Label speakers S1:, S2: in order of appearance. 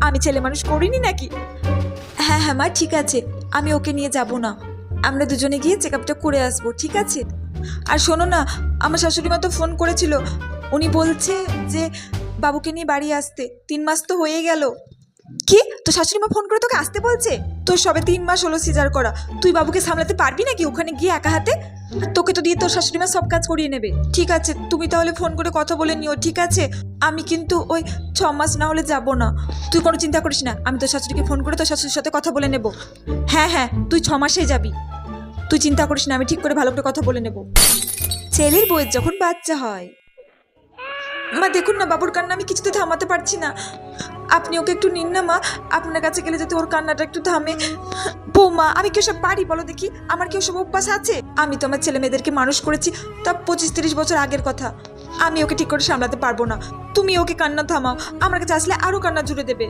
S1: আমি ছেলে মানুষ করিনি নাকি? হ্যাঁ হ্যাঁ মা, ঠিক আছে, আমি ওকে নিয়ে যাব না, আমরা দুজনে গিয়ে চেক আপটা করে আসবো, ঠিক আছে? আর শোনো না, আমার শাশুড়ি মা তো ফোন করেছিল, উনি বলছে যে বাবুকে নিয়ে বাড়ি আসতে। 3 মাস তো হয়ে গেল। কি, তো শাশুড়ি মা ফোন করে তোকে আসতে বলছে? তোর সবে 3 মাস হলো সিজার করা, তুই বাবুকে সামলাতে পারবি নাকি ওখানে গিয়ে একা হাতে? তোকে তো দিয়ে তোর শাশুড়ি মা সব কাজ করিয়ে নেবে। ঠিক আছে, তুমি তাহলে ফোন করে কথা বলে নিও, ঠিক আছে? আমি কিন্তু ওই 6 মাস না হলে যাব না। তুই কোনো চিন্তা করিস না, আমি তোর শাশুড়িকে ফোন করে তোর শাশুড়ির সাথে কথা বলে নেব। হ্যাঁ হ্যাঁ, তুই 6 মাসেই যাবি, তুই চিন্তা করিস না, আমি ঠিক করে ভালো করে কথা বলে নেব। ছেলের বউয়ের যখন বাচ্চা হয়। মা দেখুন না, বাবুর কান্না আমি কিছুতে থামাতে পারছি না, আপনি ওকে একটু নিন না মা, আপনার কাছে গেলে যাতে ওর কান্নাটা একটু থামে। বৌমা, আমি কি ওসব পারি বলো দেখি? আমার কি ওসব অভ্যাস আছে? আমি তো আমার ছেলে মেয়েদেরকে মানুষ করেছি, তা 25-30 বছর আগের কথা। আমি ওকে ঠিক করে সামলাতে পারবো না, তুমি ওকে কান্না থামাও, আমার কাছে আসলে আরো কান্না জুড়ে দেবে।